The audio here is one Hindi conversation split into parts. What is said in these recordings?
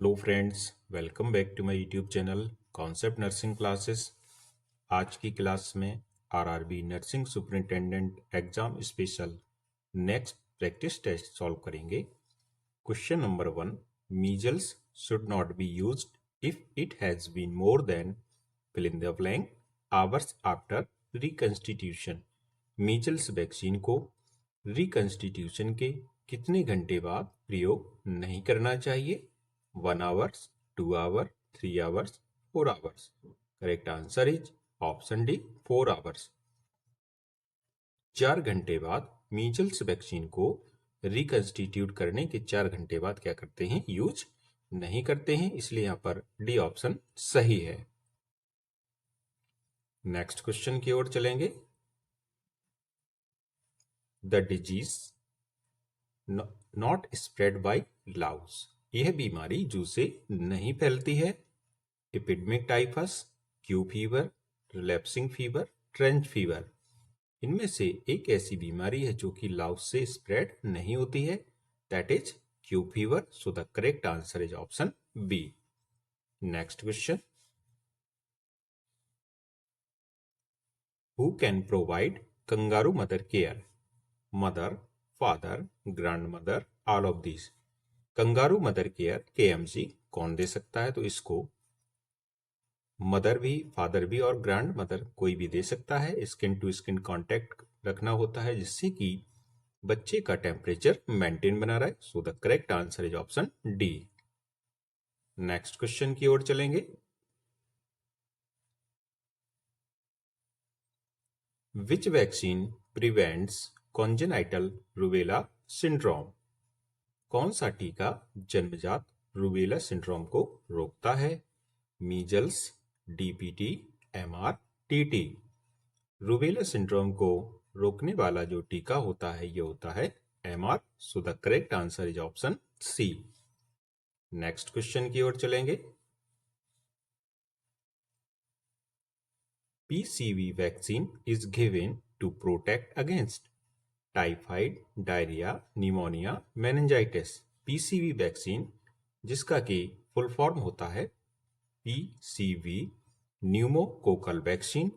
Hello friends, welcome back to my YouTube channel concept nursing classes. आज की क्लास में RRB nursing superintendent exam special next practice test solve करेंगे। Question number 1, measles should not be used if it has been more than fill in the blank hours after reconstitution. Measles vaccine को रिकंस्टिट्यूशन के कितने घंटे बाद प्रयोग नहीं करना चाहिए? 1 hours, 2 hour, 3 hours, 4 hours. Correct answer is option D, 4 hours. 4 घंटे बाद मीजल्स वैक्सीन को रिकंस्टिट्यूट करने के 4 घंटे बाद क्या करते हैं? यूज नहीं करते हैं, इसलिए यहां पर डी ऑप्शन सही है। नेक्स्ट क्वेश्चन की ओर चलेंगे। The disease not spread by Laue's, यह बीमारी जू से नहीं फैलती है। Epidemic typhus, Q fever, relapsing fever, trench fever. इनमें से एक ऐसी बीमारी है जो कि लाउस से स्प्रेड नहीं होती है, that is Q fever. So the correct answer is option B. Next question, who can provide kangaroo mother care? Mother, father, grandmother, all of this. Kangaroo mother care KMC कौन दे सकता है? तो इसको मदर भी, फादर भी और ग्रैंड मदर कोई भी दे सकता है। स्किन टू स्किन कांटेक्ट रखना होता है जिससे कि बच्चे का टेम्परेचर मेंटेन बना रहे। सो the correct answer is option D. Next question की ओर चलेंगे। विच vaccine prevents congenital rubella syndrome? कौन सा टीका जन्मजात रूबेला सिंड्रोम को रोकता है? Measles, DPT, MR, TT. Rubella syndrome को रोकने वाला जो टीका होता है ये होता है MR. So the correct answer is option C. Next question की ओर चलेंगे। PCV vaccine is given to protect against typhoid, diarrhoea, pneumonia, meningitis. PCV vaccine जिसका कि फुल फॉर्म होता है पीसीवी, न्यूमोकोकल वैक्सीन।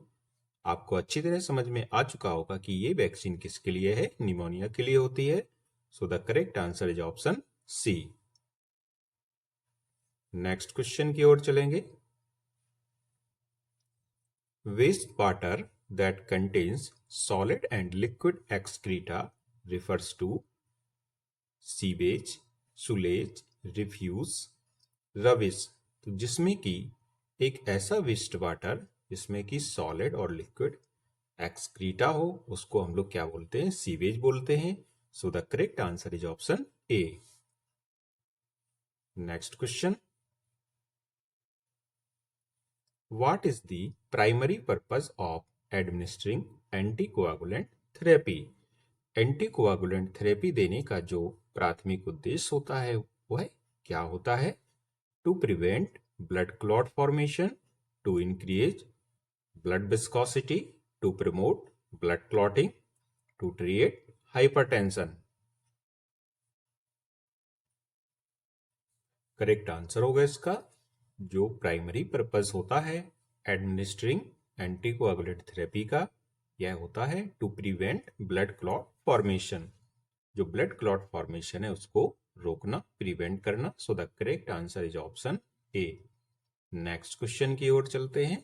आपको अच्छी तरह समझ में आ चुका होगा कि ये वैक्सीन किसके लिए है? निमोनिया के लिए होती है। So the correct answer is option C. Next question की ओर चलेंगे। Waste water that contains solid and liquid excreta refers to sewage, sullage, refuse, rubbish. तो जिसमें कि एक ऐसा वेस्ट वाटर जिसमें कि सॉलिड और लिक्विड एक्सक्रीटा हो उसको हम लोग क्या बोलते हैं? सीवेज बोलते हैं। सो the correct answer is option A. Next question, what is the primary purpose of administering anticoagulant therapy? Anticoagulant therapy देने का जो प्राथमिक उद्देश्य होता है वह क्या होता है? To prevent blood clot formation, to increase blood viscosity, to promote blood clotting, to treat hypertension. Correct answer होगा इसका जो प्राइमरी पर्पस होता है एडमिनिस्ट्रिंग एंटीकोआगुलेंट थेरेपी का, यह होता है to prevent blood clot formation. जो ब्लड क्लॉट फॉर्मेशन है उसको रोकना, प्रिवेंट करना। So the correct answer is option A. Next question की ओर चलते हैं।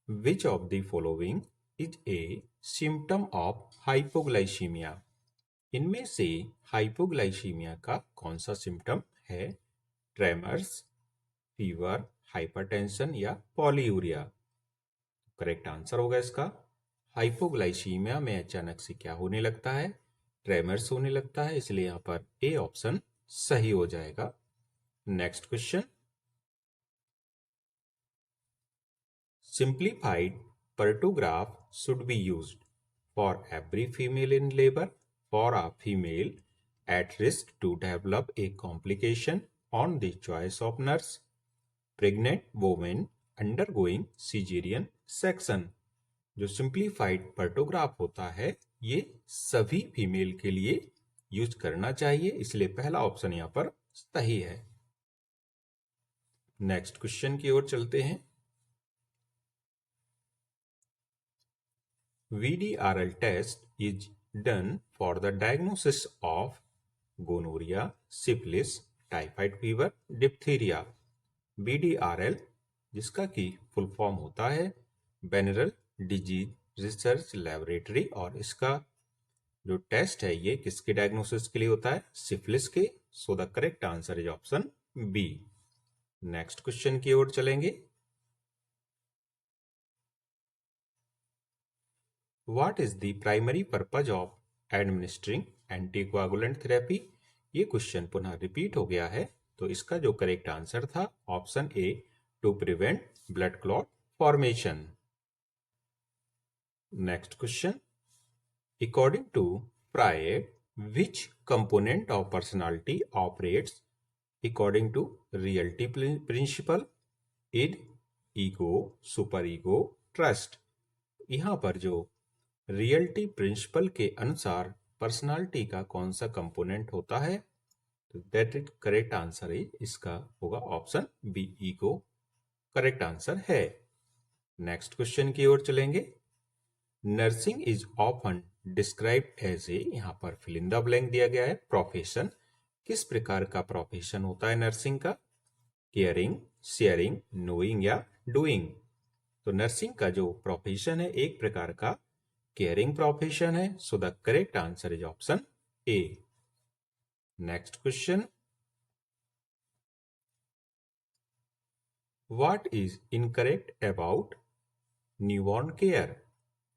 Which of the following is a symptom of hypoglycaemia? इनमें से हाइपोग्लाइसीमिया का कौन सा सिम्टम है? ट्रेमर्स, फीवर, हाइपरटेंशन या पॉलीयूरिया? करेक्ट आंसर होगा इसका हाइपोग्लाइसीमिया में अचानक से क्या होने लगता है? ट्रेमर्स होने लगता है, इसलिए यहां पर ए ऑप्शन सही हो जाएगा। Next question, simplified partograph should be used for every female in labour, for a female at risk to develop a complication on the choice of nurse, pregnant woman undergoing cesarean section। जो सिंप्लीफाइड पर्टोग्राफ होता है ये सभी फीमेल के लिए यूज करना चाहिए, इसलिए पहला ऑप्शन यहाँ पर सही है। नेक्स्ट क्वेश्चन की ओर चलते हैं। VDRL test is done for the diagnosis of gonorrhea, syphilis, typhoid fever, diphtheria। VDRL जिसका कि फुल फॉर्म होता है वेनरल डिजीज रिसर्च लैबोरेटरी, और इसका जो टेस्ट है ये किसके डायग्नोसिस के लिए होता है? सिफिलिस के। So the correct answer is option B. Next question की ओर चलेंगे। What is the primary purpose of administering anticoagulant therapy? ये क्वेश्चन पुनः रिपीट हो गया है, तो इसका जो करेक्ट आंसर था option A, to prevent blood clot formation. Next question. According to Freud, which component of personality operates according to reality principle? id, ego, superego, trust। यहाँ पर जो रियलिटी प्रिंसिपल के अनुसार पर्सनालिटी का कौन सा कंपोनेंट होता है, तो that is correct answer is इसका होगा option B, ego correct answer है। नेक्स्ट क्वेश्चन की ओर चलेंगे। Nursing is often described as a, यहाँ पर फिल इन द ब्लैंक दिया गया है, प्रोफेशन। किस प्रकार का प्रोफेशन होता है नर्सिंग का? केयरिंग, शेयरिंग, नोइंग या डूइंग? तो नर्सिंग का जो प्रोफेशन है एक प्रकार का केयरिंग प्रोफेशन है। So the correct answer is option A. Next question. What is incorrect about newborn care?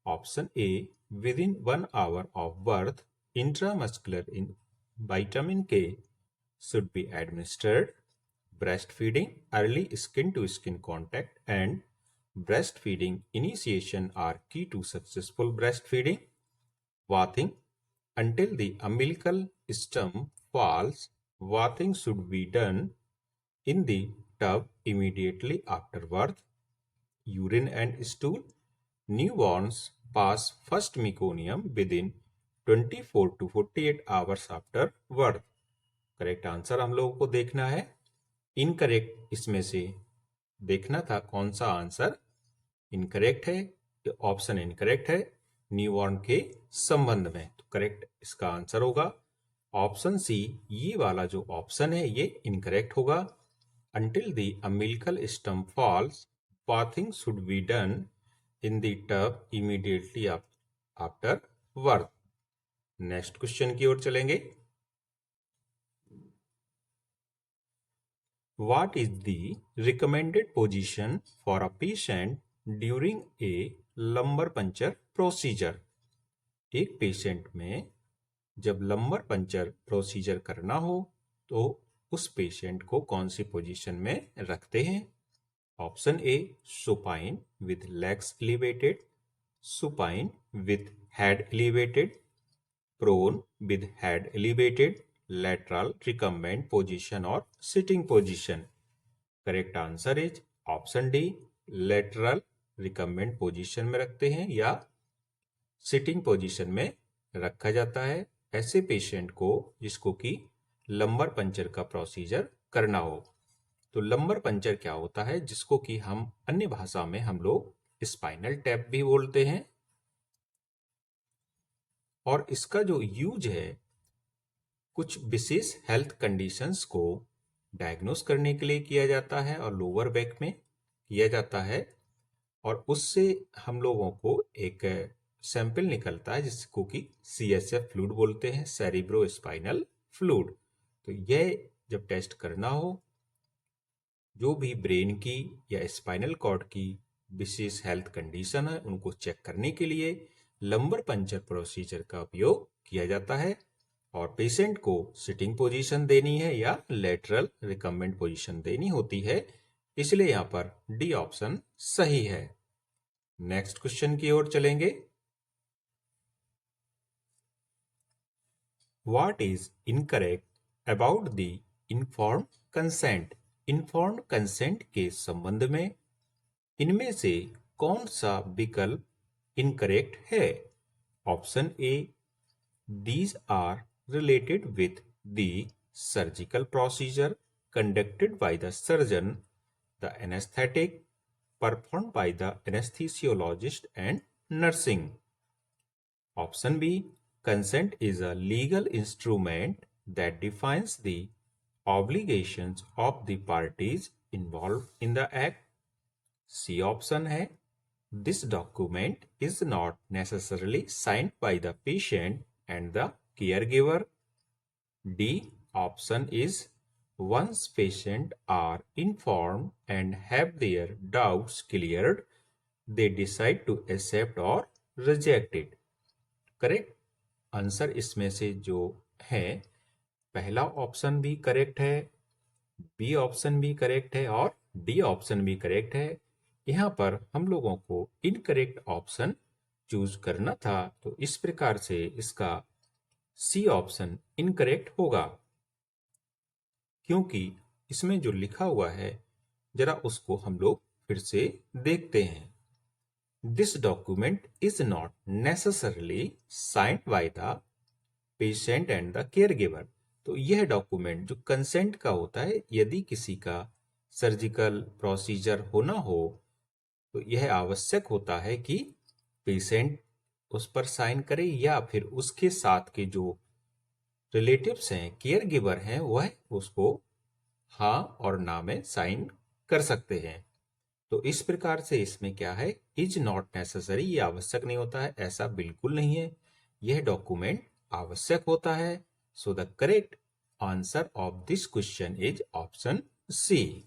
Option A, within 1 hour of birth, intramuscular vitamin K should be administered. Breastfeeding, early skin-to-skin contact, and breastfeeding initiation are key to successful breastfeeding. Bathing, until the umbilical stem falls, bathing should be done in the tub immediately after birth. Urine and stool, newborns pass first meconium within 24 to 48 hours after birth। Correct answer हम लोगों को देखना है। इनकरेक्ट इसमें से देखना था कौन सा आंसर इनकरेक्ट है। ऑप्शन इनकरेक्ट है न्यूबॉर्न के संबंध में, तो करेक्ट इसका आंसर होगा ऑप्शन सी। ये वाला जो ऑप्शन है ये इनकरेक्ट होगा। Until the umbilical stem falls, bathing should be done in the tub immediately after birth। Next question की ओर चलेंगे। What is the recommended position for a patient during a lumbar puncture procedure? एक पेशेंट में जब लंबर पंचर प्रोसीजर करना हो तो उस पेशेंट को कौन सी पोजीशन में रखते हैं? Option A, supine with legs elevated, supine with head elevated, prone with head elevated, lateral recumbent position और sitting position. Correct answer is option D, lateral recumbent position में रखते हैं या सिटिंग पोजीशन में रखा जाता है ऐसे पेशेंट को जिसको कि लंबर पंचर का प्रोसीजर करना हो। तो लंबर पंचर क्या होता है, जिसको कि हम अन्य भाषा में हम लोग स्पाइनल टैप भी बोलते हैं, और इसका जो यूज है कुछ विशेष हेल्थ कंडीशंस को डायग्नोस करने के लिए किया जाता है और लोअर बैक में किया जाता है, और उससे हम लोगों को एक सैंपल निकलता है जिसको कि CSF फ्लूइड बोलते हैं, सेरिब्रो स्पाइनल फ्लूइड। तो यह जब टेस्ट करना हो जो भी ब्रेन की या स्पाइनल कॉर्ड की विशेष हेल्थ कंडीशन है उनको चेक करने के लिए लंबर पंचर प्रोसीजर का उपयोग किया जाता है, और पेशेंट को सिटिंग पोजीशन देनी है या लेटरल रिकम्बेंट पोजीशन देनी होती है, इसलिए यहाँ पर डी ऑप्शन सही है। नेक्स्ट क्वेश्चन की ओर चलेंगे। What is incorrect about the informed consent? Informed consent के संबंध में इनमें से कौन सा विकल्प इनकरेक्ट है? Option A, these are related with the surgical procedure conducted by the surgeon, the anesthetic performed by the anesthesiologist and nursing. Option B, consent is a legal instrument that defines the obligations of the parties involved in the act. C option है, this document is not necessarily signed by the patient and the caregiver. D option is, once patients are informed and have their doubts cleared, they decide to accept or reject it. Correct answer इसमें से जो है पहला ऑप्शन भी करेक्ट है, बी ऑप्शन भी करेक्ट है और डी ऑप्शन भी करेक्ट है। यहाँ पर हम लोगों को इनकरेक्ट ऑप्शन चूज करना था, तो इस प्रकार से इसका सी ऑप्शन इनकरेक्ट होगा, क्योंकि इसमें जो लिखा हुआ है जरा उसको हम लोग फिर से देखते हैं। This document is not necessarily signed by the patient and the care giver. तो यह डॉक्यूमेंट जो कंसेंट का होता है, यदि किसी का सर्जिकल प्रोसीजर होना हो तो यह आवश्यक होता है कि पेशेंट उस पर साइन करे या फिर उसके साथ के जो रिलेटिव्स हैं, केयर गिवर हैं, वह उसको हाँ और ना में साइन कर सकते हैं। तो इस प्रकार से इसमें क्या है, इज नॉट नेसेसरी, ये आवश्यक नहीं होता है, ऐसा बिल्कुल नहीं है, यह डॉक्यूमेंट आवश्यक होता है। So the correct answer of this question is option C.